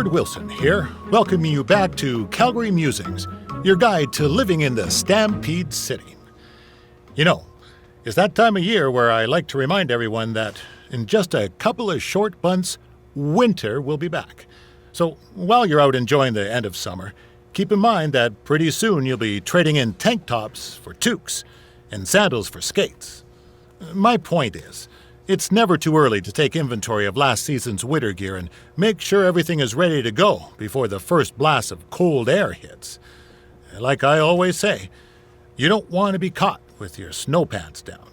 Howard Wilson here, welcoming you back to Calgary Musings, your guide to living in the Stampede City. You know, it's that time of year where I like to remind everyone that in just a couple of short months, winter will be back. So while you're out enjoying the end of summer, keep in mind that pretty soon you'll be trading in tank tops for toques and sandals for skates. My point is, it's never too early to take inventory of last season's winter gear and make sure everything is ready to go before the first blast of cold air hits. Like I always say, you don't want to be caught with your snow pants down.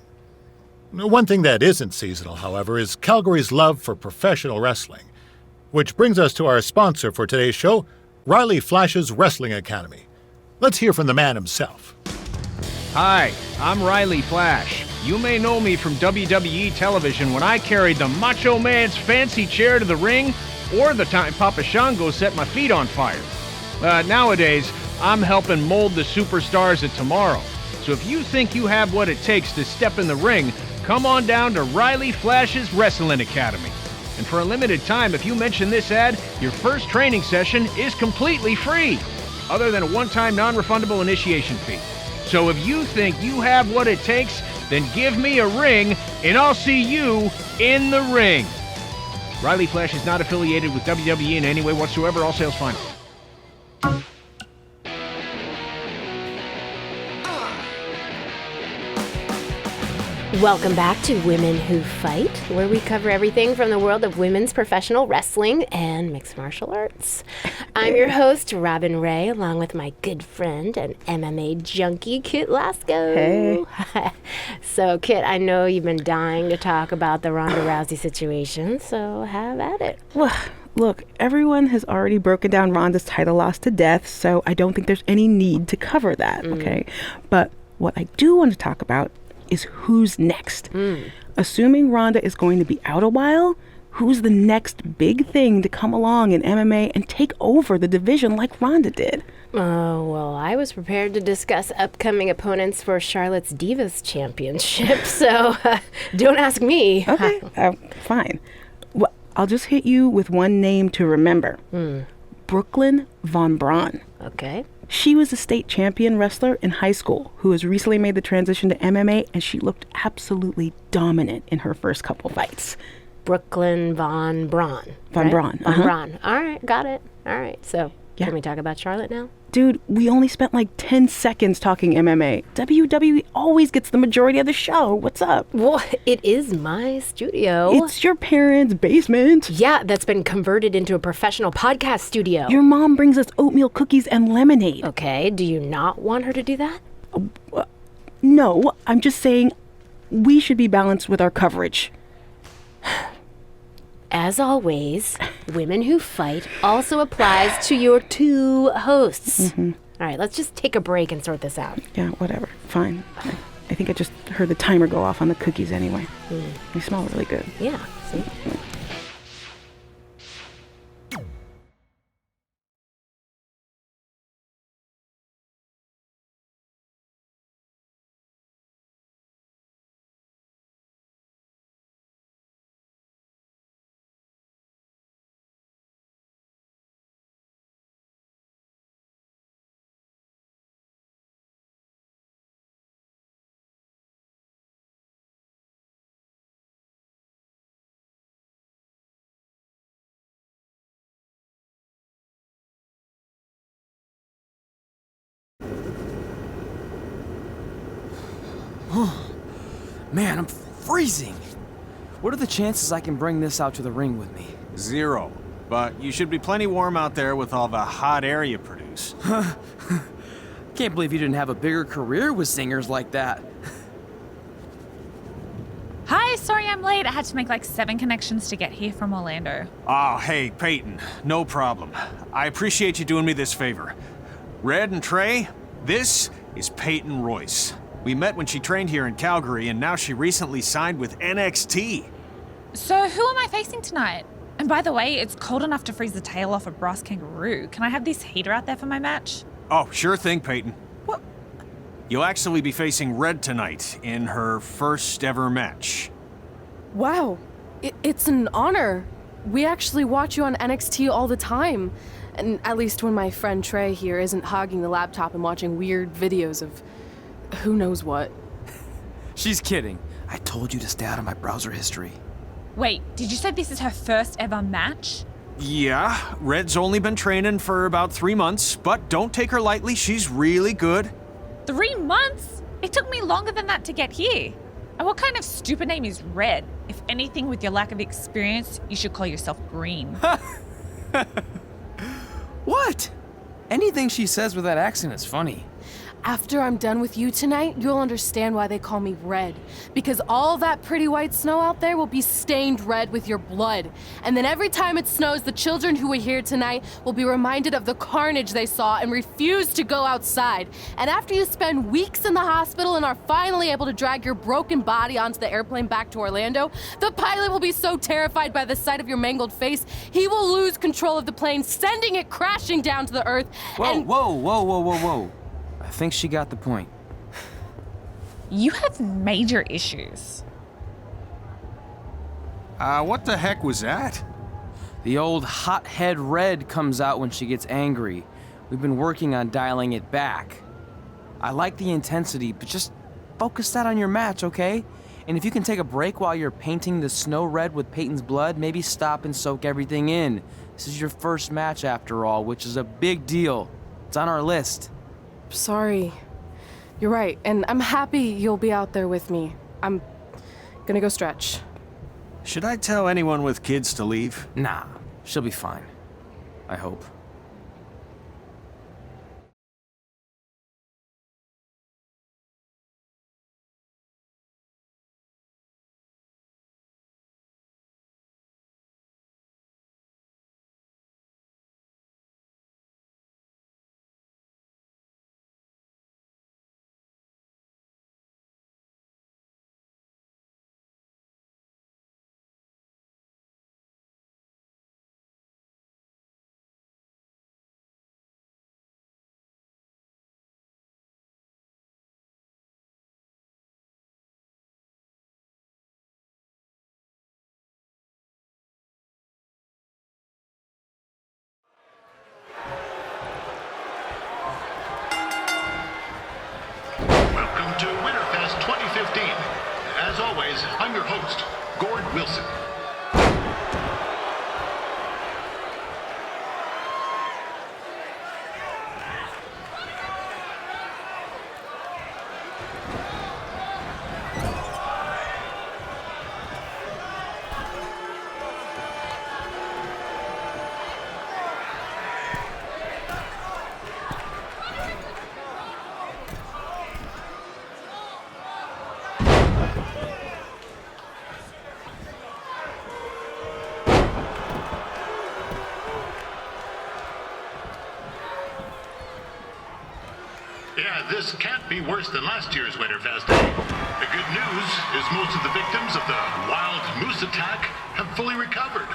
One thing that isn't seasonal, however, is Calgary's love for professional wrestling. Which brings us to our sponsor for today's show, Riley Flash's Wrestling Academy. Let's hear from the man himself. Hi, I'm Riley Flash. You may know me from WWE television when I carried the Macho Man's fancy chair to the ring, or the time Papa Shango set my feet on fire. Nowadays, I'm helping mold the superstars of tomorrow. So if you think you have what it takes to step in the ring, come on down to Riley Flash's Wrestling Academy. And for a limited time, if you mention this ad, your first training session is completely free, other than a one-time non-refundable initiation fee. So if you think you have what it takes, then give me a ring, and I'll see you in the ring. Riley Flash is not affiliated with WWE in any way whatsoever. All sales final. Welcome back to Women Who Fight, where we cover everything from the world of women's professional wrestling and mixed martial arts. I'm your host, Robin Ray, along with my good friend and MMA junkie, Kit Lasko. Hey. So, Kit, I know you've been dying to talk about the Ronda Rousey situation, so have at it. Well, look, everyone has already broken down Ronda's title loss to death, so I don't think there's any need to cover that, okay? But what I do want to talk about is who's next. Assuming Ronda is going to be out a while, who's the next big thing to come along in MMA and take over the division like Ronda did? Oh, well, I was prepared to discuss upcoming opponents for Charlotte's Divas Championship, so don't ask me. Okay, fine. Well, I'll just hit you with one name to remember. Brooklyn Von Braun. Okay. She was a state champion wrestler in high school who has recently made the transition to MMA, and she looked absolutely dominant in her first couple fights. Brooklyn Von Braun. Von Braun. Von Braun. All right, got it. All right, so can we talk about Charlotte now? Dude, we only spent like 10 seconds talking MMA. WWE always gets the majority of the show. What's up? Well, it is my studio. It's your parents' basement. Yeah, that's been converted into a professional podcast studio. Your mom brings us oatmeal cookies and lemonade. Okay, do you not want her to do that? No, I'm just saying we should be balanced with our coverage. As always, Women Who Fight also applies to your two hosts. All right, let's just take a break and sort this out. Yeah, whatever. Fine. I think I just heard the timer go off on the cookies anyway. They smell really good. Yeah, see? Man, I'm freezing. What are the chances I can bring this out to the ring with me? 0. But you should be plenty warm out there with all the hot air you produce. Can't believe you didn't have a bigger career with singers like that. Hi, sorry I'm late. I had to make like 7 connections to get here from Orlando. Oh, hey, Peyton. No problem. I appreciate you doing me this favor. Red and Trey, this is Peyton Royce. We met when she trained here in Calgary, and now she recently signed with NXT. So who am I facing tonight? And by the way, it's cold enough to freeze the tail off a brass kangaroo. Can I have this heater out there for my match? Oh, sure thing, Peyton. What? You'll actually be facing Red tonight in her first ever match. Wow, it's an honor. We actually watch you on NXT all the time. And at least when my friend Trey here isn't hogging the laptop and watching weird videos of who knows what. She's kidding. I told you to stay out of my browser history. Wait, did you say this is her first ever match? Yeah, Red's only been training for about 3 months, but don't take her lightly, she's really good. 3 months? It took me longer than that to get here. And what kind of stupid name is Red? If anything, with your lack of experience, you should call yourself Green. What? Anything she says with that accent is funny. After I'm done with you tonight, you'll understand why they call me Red. Because all that pretty white snow out there will be stained red with your blood. And then every time it snows, the children who were here tonight will be reminded of the carnage they saw and refuse to go outside. And after you spend weeks in the hospital and are finally able to drag your broken body onto the airplane back to Orlando, the pilot will be so terrified by the sight of your mangled face, he will lose control of the plane, sending it crashing down to the earth. Whoa. I think she got the point. You have major issues. What the heck was that? The old hothead Red comes out when she gets angry. We've been working on dialing it back. I like the intensity, but just focus that on your match, okay? And if you can take a break while you're painting the snow red with Peyton's blood, maybe stop and soak everything in. This is your first match after all, which is a big deal. It's on our list. Sorry. You're right, and I'm happy you'll be out there with me. I'm gonna go stretch. Should I tell anyone with kids to leave? Nah, she'll be fine. I hope. Welcome to Winterfest 2015. As always, I'm your host, Gord Wilson. Yeah, this can't be worse than last year's Winterfest. The good news is most of the victims of the wild moose attack have fully recovered.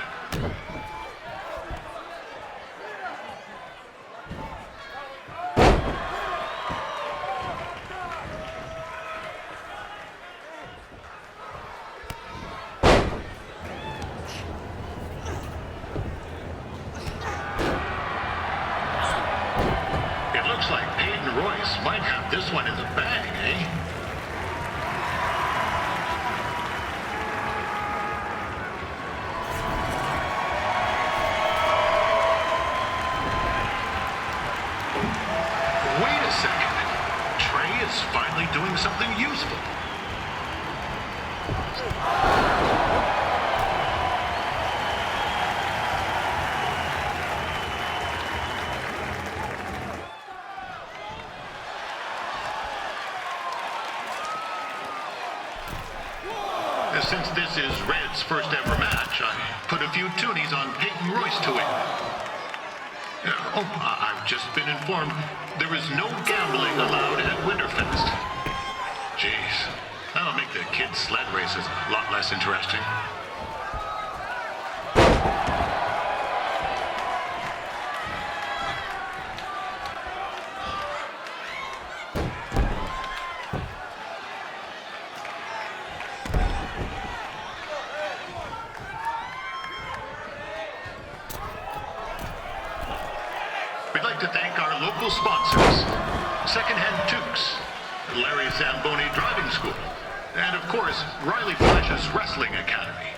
It looks like Peyton Royce might have this one in the bag, eh? Wait a second. Trey is finally doing something useful. Since this is Red's first ever match, I put a few toonies on Peyton Royce to win. I've just been informed there is no gambling allowed at Winterfest. Jeez, that'll make the kids' sled races a lot less interesting. to thank our local sponsors, Secondhand Tukes, Larry Zamboni Driving School, and of course, Riley Flash's Wrestling Academy.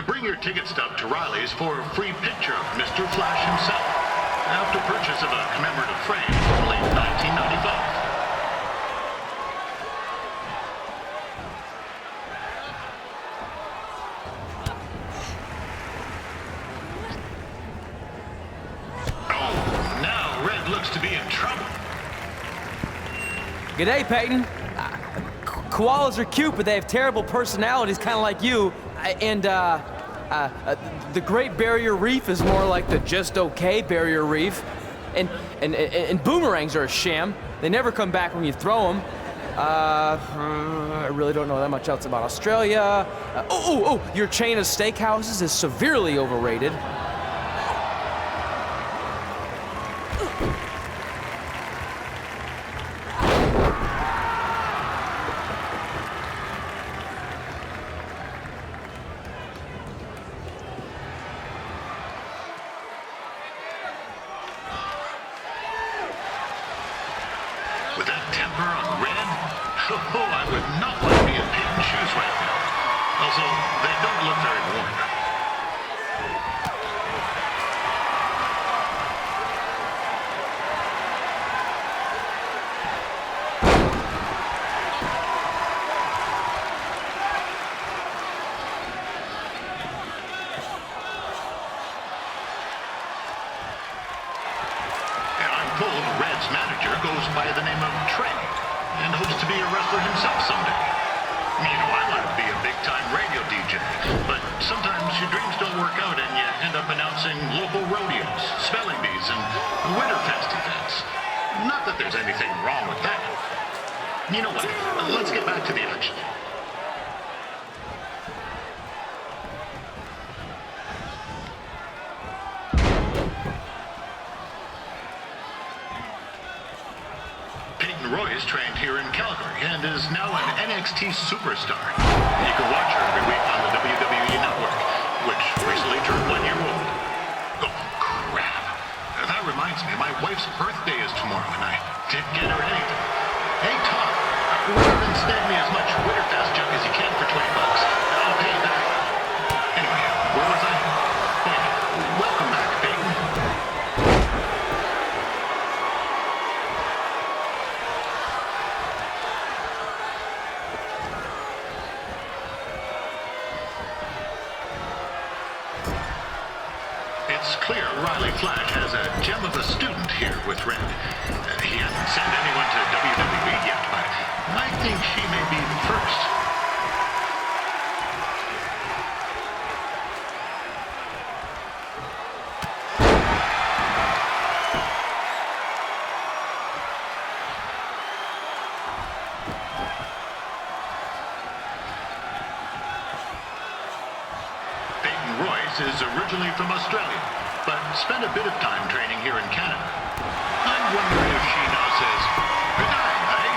Bring your ticket stub to Riley's for a free picture of Mr. Flash himself, after purchase of a commemorative frame from late 1995. To be in trouble. G'day, Peyton. Koalas are cute, but they have terrible personalities, kind of like you. The Great Barrier Reef is more like the just okay Barrier Reef. And boomerangs are a sham. They never come back when you throw them. I really don't know that much else about Australia. Your chain of steakhouses is severely overrated. With that temper on Red, I would not want to be in Peyton's shoes right now. Also, they don't look very warm. And I'm told Red's manager goes by the name of Trey and hopes to be a wrestler himself someday. You know, I want to be a big-time radio DJ, but sometimes your dreams don't work out and you end up announcing local rodeos, spelling bees, and Winterfest events. Not that there's anything wrong with that. You know what? Let's get back to the action. Peyton Royce trained here in Calgary and is now an NXT superstar. You can watch her every week on the WWE Network, which recently turned 1 year old. Oh, crap. That reminds me, my wife's birthday is tomorrow, and I didn't get her anything. Hey, Tom, rather than snag me as much Winterfest junk as you can for $20, I'll pay you back. Anyway, where was I? Oh, yeah. Welcome back, Peyton. It's clear Riley Flash has a gem of a student here with Red. He hasn't sent anyone to WWE yet, but I think she may be the first. Peyton Royce is originally from Australia, but spent a bit of time training here in Canada. I wonder if she now says, good night, eh?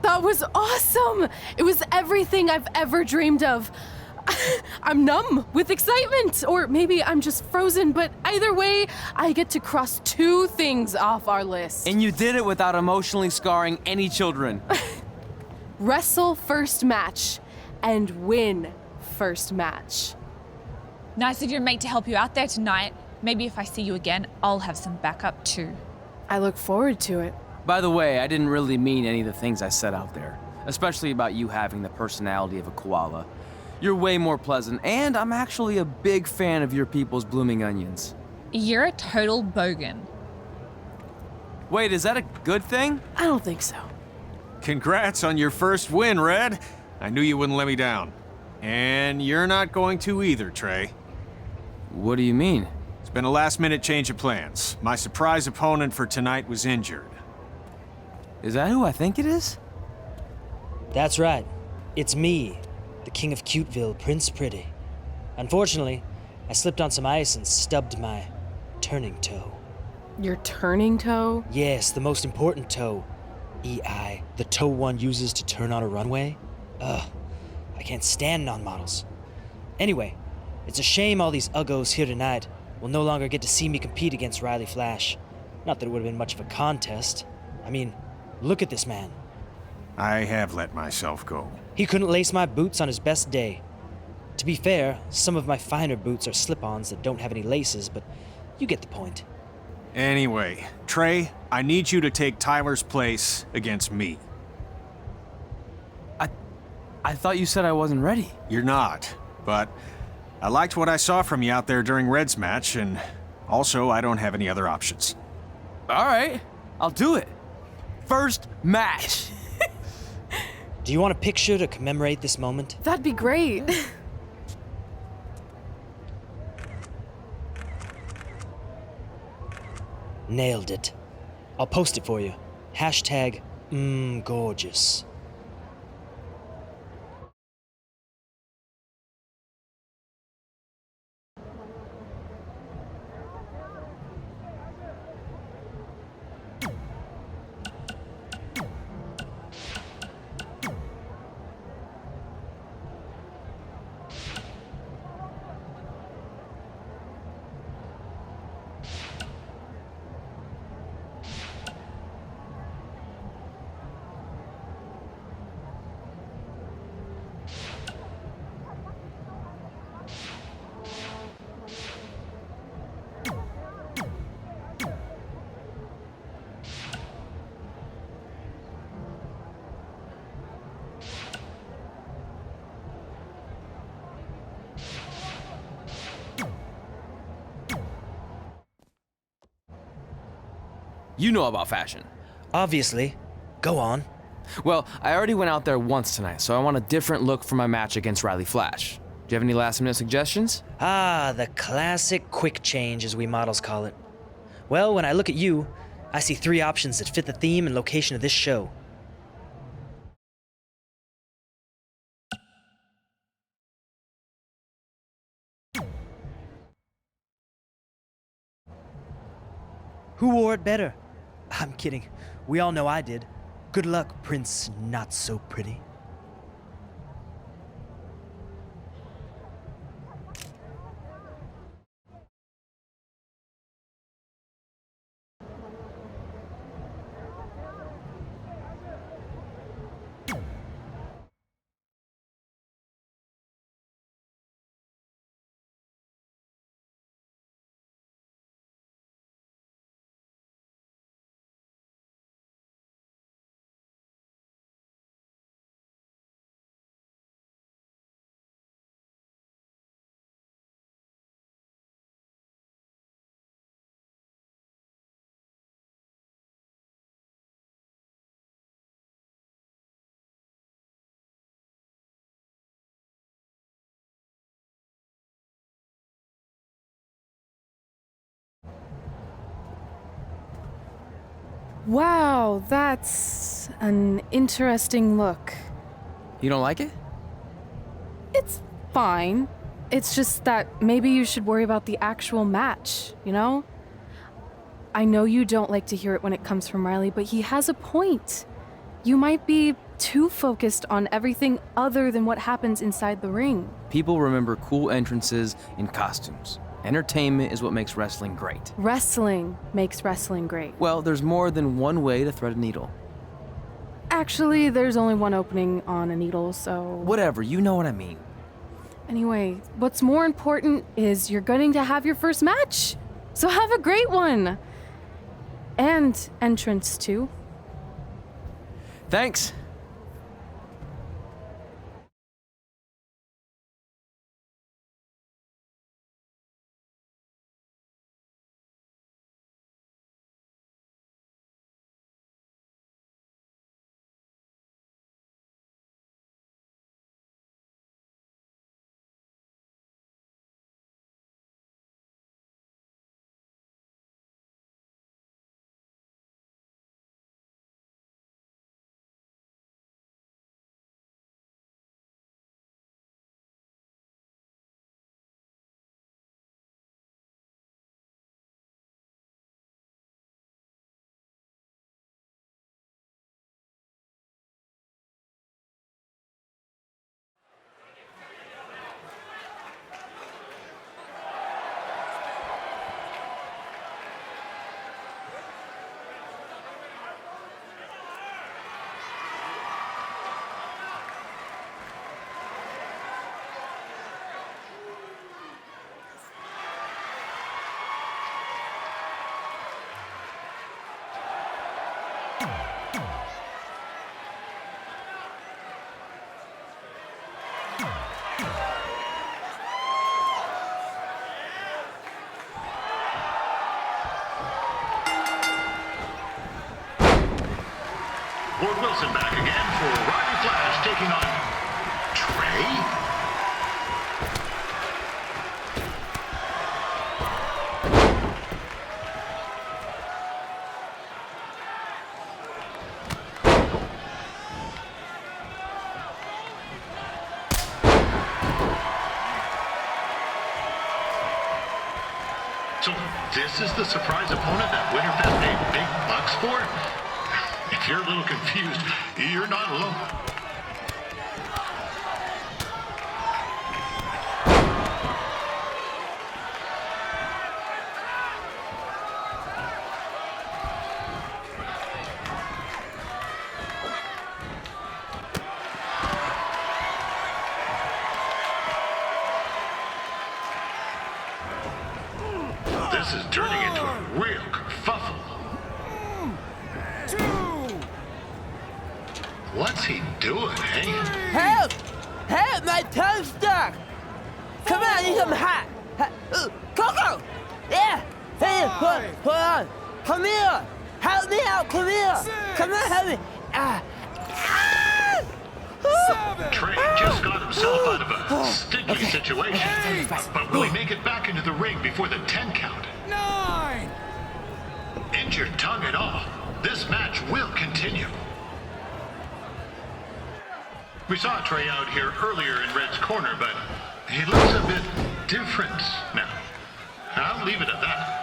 That was awesome! It was everything I've ever dreamed of. I'm numb with excitement, or maybe I'm just frozen, but either way, I get to cross 2 things off our list. And you did it without emotionally scarring any children. Wrestle first match and win first match. Nice of your mate to help you out there tonight. Maybe if I see you again, I'll have some backup too. I look forward to it. By the way, I didn't really mean any of the things I said out there, especially about you having the personality of a koala. You're way more pleasant, and I'm actually a big fan of your people's blooming onions. You're a total bogan. Wait, is that a good thing? I don't think so. Congrats on your first win, Red. I knew you wouldn't let me down. And you're not going to either, Trey. What do you mean? It's been a last-minute change of plans. My surprise opponent for tonight was injured. Is that who I think it is? That's right. It's me, the King of Cuteville, Prince Pretty. Unfortunately, I slipped on some ice and stubbed my turning toe. Your turning toe? Yes, the most important toe. EI, the toe one uses to turn on a runway. Ugh, I can't stand non-models. Anyway, it's a shame all these uggos here tonight will no longer get to see me compete against Riley Flash. Not that it would have been much of a contest. I mean, look at this man. I have let myself go. He couldn't lace my boots on his best day. To be fair, some of my finer boots are slip-ons that don't have any laces, but you get the point. Anyway, Trey, I need you to take Tyler's place against me. I thought you said I wasn't ready. You're not, but I liked what I saw from you out there during Red's match, and also I don't have any other options. All right, I'll do it. First match. Do you want a picture to commemorate this moment? That'd be great. Nailed it. I'll post it for you. Hashtag gorgeous. You know about fashion. Obviously. Go on. Well, I already went out there once tonight, so I want a different look for my match against Riley Flash. Do you have any last-minute suggestions? Ah, the classic quick change, as we models call it. Well, when I look at you, I see 3 options that fit the theme and location of this show. Who wore it better? I'm kidding. We all know I did. Good luck, Prince Not So Pretty. Wow, that's an interesting look. You don't like it? It's fine. It's just that maybe you should worry about the actual match, you know? I know you don't like to hear it when it comes from Riley, but he has a point. You might be too focused on everything other than what happens inside the ring. People remember cool entrances and costumes. Entertainment is what makes wrestling great. Wrestling makes wrestling great. Well, there's more than one way to thread a needle. Actually, there's only one opening on a needle, so... Whatever, you know what I mean. Anyway, what's more important is you're going to have your first match. So have a great one. And entrance, too. Thanks. Ward Wilson back again for Roddy Flash taking on Trey. So this is the surprise opponent that Winterfest paid big bucks for? If you're a little confused, you're not alone. This is turning into a real kerfuffle. What's he doing, eh? Help! Help! My tongue's stuck! Come on, I need some hot! Coco! Yeah! Hey, hold on! Come here! Help me out! Come here! Come on, help me! Trey just got himself out of a sticky situation. But will he make it back into the ring before the 10 count? 9! Injured tongue and all, this match will continue. We saw Trey out here earlier in Red's corner, but he looks a bit different now. I'll leave it at that.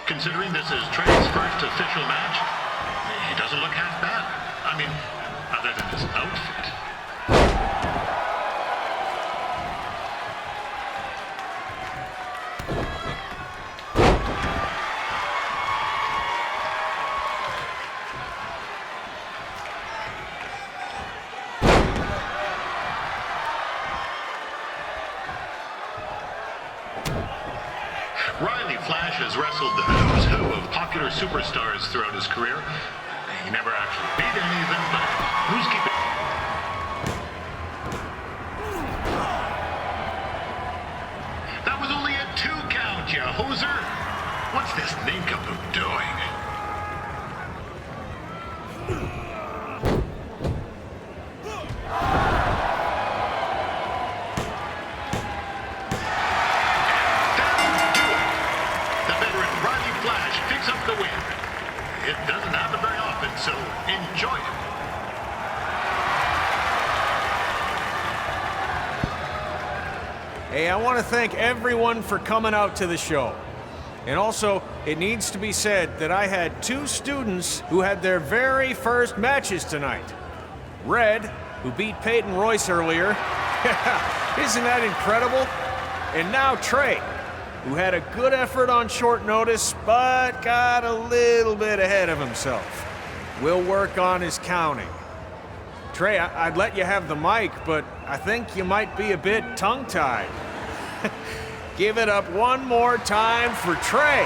Considering this is Trey's first official match, he doesn't look half bad. I mean, other than his outfit. Riley Flash has wrestled the who's who of popular superstars throughout his career. He never actually beat any of them, but who's keeping... That was only a 2 count, you hoser! What's this nincompoop doing? The veteran Roddy Flash picks up the win. Hey, I want to thank everyone for coming out to the show. And also, it needs to be said that I had 2 students who had their very first matches tonight. Red, who beat Peyton Royce earlier. Isn't that incredible? And now Trey, who had a good effort on short notice, but got a little bit ahead of himself. We'll work on his counting. Trey, I'd let you have the mic, but I think you might be a bit tongue-tied. Give it up one more time for Trey.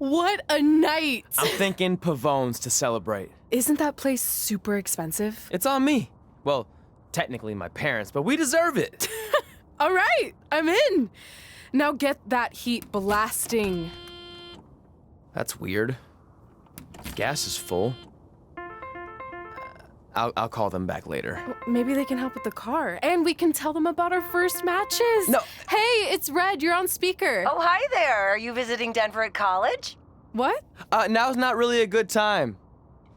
What a night! I'm thinking Pavone's to celebrate. Isn't that place super expensive? It's on me. Well, technically my parents, but we deserve it. All right, I'm in. Now get that heat blasting. That's weird. Gas is full. I'll call them back later. Maybe they can help with the car, and we can tell them about our first matches. No. Hey, it's Red. You're on speaker. Oh, hi there. Are you visiting Denver at college? What? Now's not really a good time.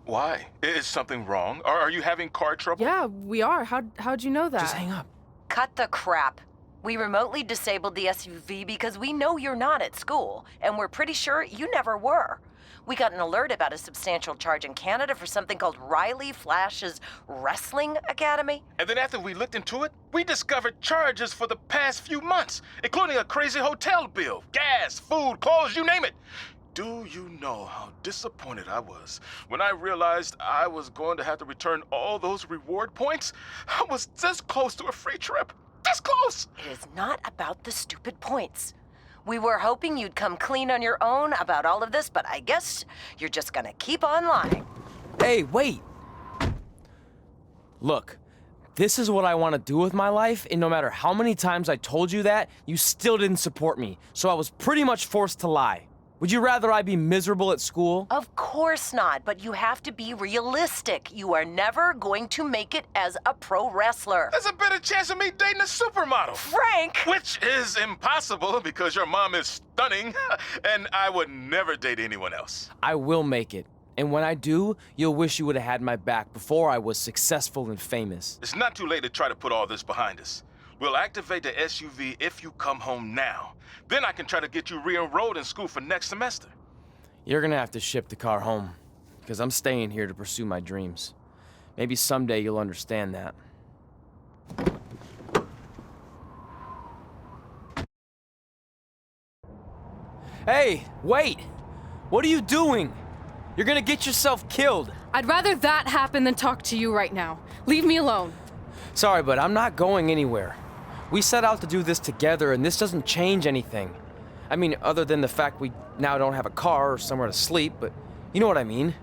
Why? Is something wrong? Are you having car trouble? Yeah, we are. How'd you know that? Just hang up. Cut the crap. We remotely disabled the SUV because we know you're not at school, and we're pretty sure you never were. We got an alert about a substantial charge in Canada for something called Riley Flash's Wrestling Academy. And then after we looked into it, we discovered charges for the past few months, including a crazy hotel bill, gas, food, clothes, you name it. Do you know how disappointed I was when I realized I was going to have to return all those reward points? I was this close to a free trip. This close! It is not about the stupid points. We were hoping you'd come clean on your own about all of this, but I guess you're just gonna keep on lying. Hey, wait! Look, this is what I want to do with my life, and no matter how many times I told you that, you still didn't support me, so I was pretty much forced to lie. Would you rather I be miserable at school? Of course not, but you have to be realistic. You are never going to make it as a pro wrestler. There's a better chance of me dating a supermodel. Frank! Which is impossible because your mom is stunning, and I would never date anyone else. I will make it. And when I do, you'll wish you would have had my back before I was successful and famous. It's not too late to try to put all this behind us. We'll activate the SUV if you come home now. Then I can try to get you re-enrolled in school for next semester. You're gonna have to ship the car home, because I'm staying here to pursue my dreams. Maybe someday you'll understand that. Hey, wait! What are you doing? You're gonna get yourself killed. I'd rather that happen than talk to you right now. Leave me alone. Sorry, but I'm not going anywhere. We set out to do this together, and this doesn't change anything. I mean, other than the fact we now don't have a car or somewhere to sleep, but you know what I mean.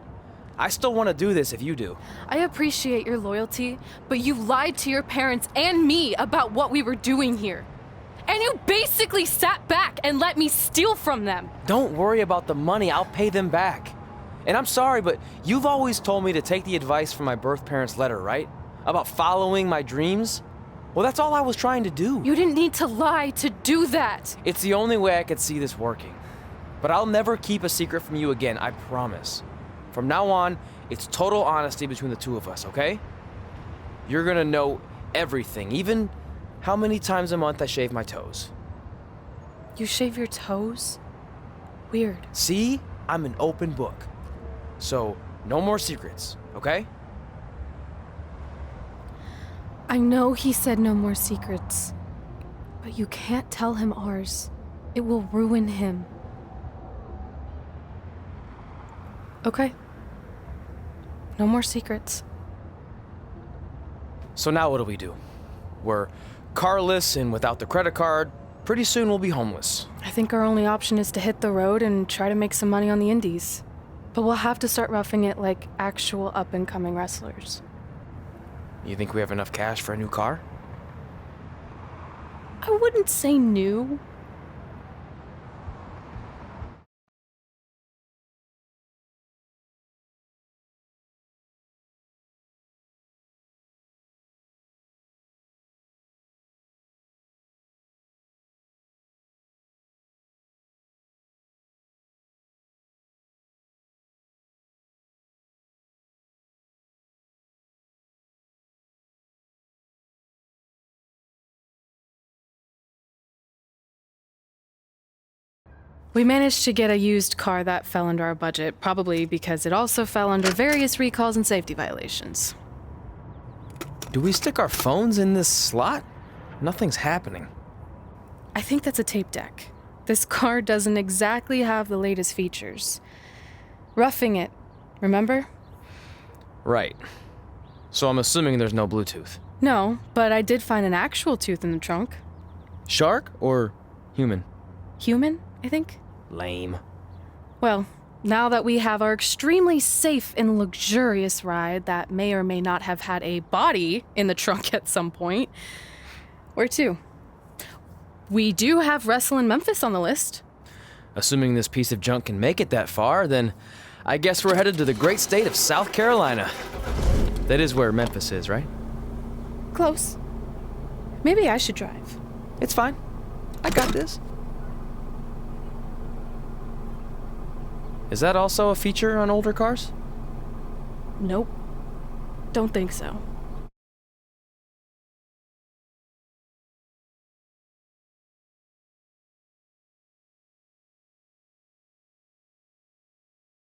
I still want to do this if you do. I appreciate your loyalty, but you lied to your parents and me about what we were doing here. And you basically sat back and let me steal from them. Don't worry about the money, I'll pay them back. And I'm sorry, but you've always told me to take the advice from my birth parents' letter, right? About following my dreams? Well, that's all I was trying to do. You didn't need to lie to do that. It's the only way I could see this working. But I'll never keep a secret from you again, I promise. From now on, it's total honesty between the two of us, okay? You're gonna know everything, even how many times a month I shave my toes. You shave your toes? Weird. See? I'm an open book. So, no more secrets, okay? I know he said no more secrets, but you can't tell him ours. It will ruin him. Okay. No more secrets. So now what do? We're carless and without the credit card. Pretty soon we'll be homeless. I think our only option is to hit the road and try to make some money on the indies. But we'll have to start roughing it like actual up-and-coming wrestlers. You think we have enough cash for a new car? I wouldn't say new. We managed to get a used car that fell under our budget, probably because it also fell under various recalls and safety violations. Do we stick our phones in this slot? Nothing's happening. I think that's a tape deck. This car doesn't exactly have the latest features. Roughing it, remember? Right. So I'm assuming there's no Bluetooth. No, but I did find an actual tooth in the trunk. Shark or human? Human, I think. Lame. Well, now that we have our extremely safe and luxurious ride that may or may not have had a body in the trunk at some point, where to? We do have Wrestle in Memphis on the list. Assuming this piece of junk can make it that far, then I guess we're headed to the great state of South Carolina. That is where Memphis is, right? Close. Maybe I should drive. It's fine. I got this. Is that also a feature on older cars? Nope. Don't think so.